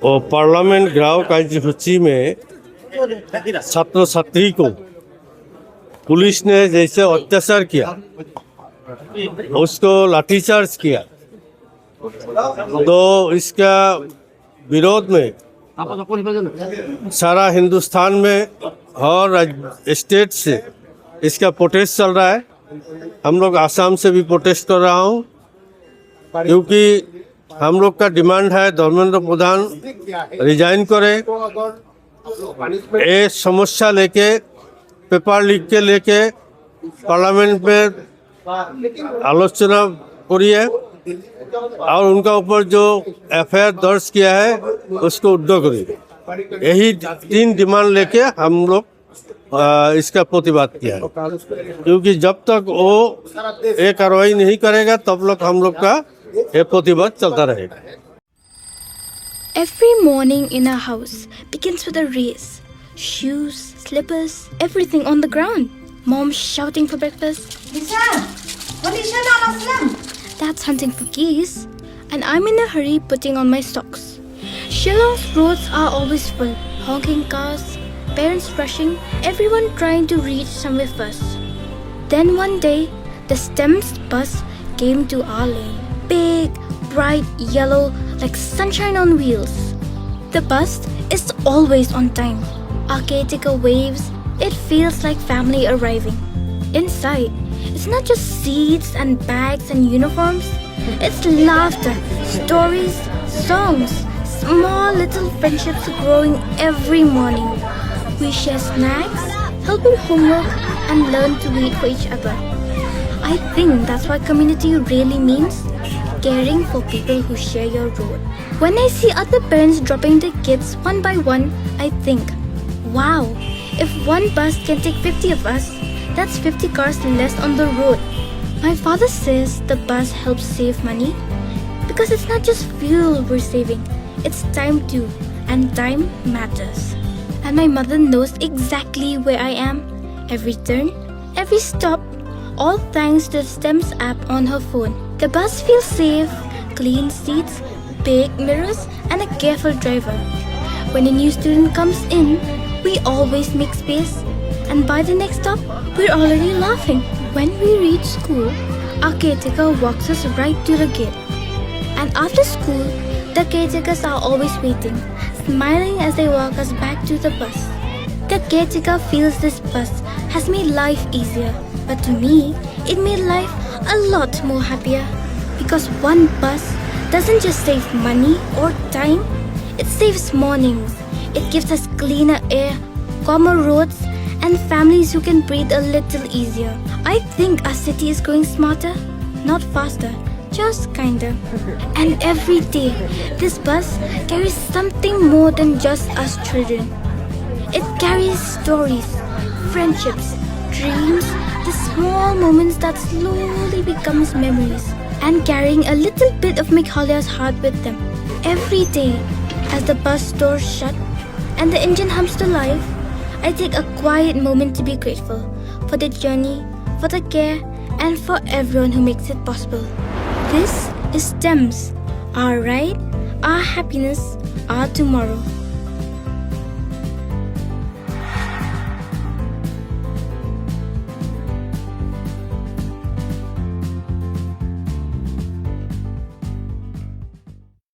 और पार्लियामेंट घिराव कार्यसूची में छात्र छात्री को पुलिस ने जैसे अत्याचार किया, उसको लाठीचार्ज किया, तो इसका विरोध में सारा हिंदुस्तान में और स्टेट से इसका प्रोटेस्ट चल रहा है। हम लोग आसाम से भी प्रोटेस्ट कर रहा हूँ, क्योंकि हम लोग का डिमांड है धर्मेंद्र प्रधान रिजाइन करे। ये समस्या लेके पेपर लिख के लेके पार्लियामेंट में आलोचना करिए और उनका ऊपर जो एफआईआर दर्ज किया है उसको उद्धव करिए। यही 3 डिमांड लेके हम लोग इसका प्रतिवाद किया है, क्योंकि जब तक वो ये कार्रवाई नहीं करेगा तब तक हम लोग का ये प्रतिवाद चलता रहेगा। Every morning in our house begins with a race. Shoes, slippers, everything on the ground. Mom shouting for breakfast. Dad's hunting for geese. And I'm in a hurry putting on my socks. Shillong's roads are always full. Honking cars, parents rushing, everyone trying to reach somewhere first. Then one day, the STEM's bus came to our lane. Big, bright yellow, like sunshine on wheels. The bus is always on time. Our caretaker waves. It feels like family arriving. Inside, it's not just seats and bags and uniforms. It's laughter, stories, songs, small little friendships growing every morning. We share snacks, help in homework, and learn to wait for each other. I think that's what community really means. Caring for people who share your road. When I see other parents dropping their kids one by one, I think, wow, if one bus can take 50 of us, that's 50 cars less on the road. My father says the bus helps save money because it's not just fuel we're saving, it's time too, and time matters. And my mother knows exactly where I am, every turn, every stop, all thanks to the STEM's app on her phone. The bus feels safe, clean seats, big mirrors, and a careful driver. When a new student comes in, we always make space, and by the next stop, we're already laughing. When we reach school, our caretaker walks us right to the gate. And after school, the caretakers are always waiting, smiling as they walk us back to the bus. The caretaker feels this bus has made life easier, but to me, it made life a lot more happier. Because one bus doesn't just save money or time, it saves mornings. It gives us cleaner air, calmer roads, and families who can breathe a little easier. I think our city is growing smarter, not faster, just kinder. And every day, this bus carries something more than just us children. It carries stories, friendships, dreams, the small moments that slowly becomes memories, and carrying a little bit of Meghalaya's heart with them. Every day, as the bus doors shut and the engine hums to life, I take a quiet moment to be grateful for the journey, for the care, and for everyone who makes it possible. This is STEMS, our ride, our happiness, our tomorrow.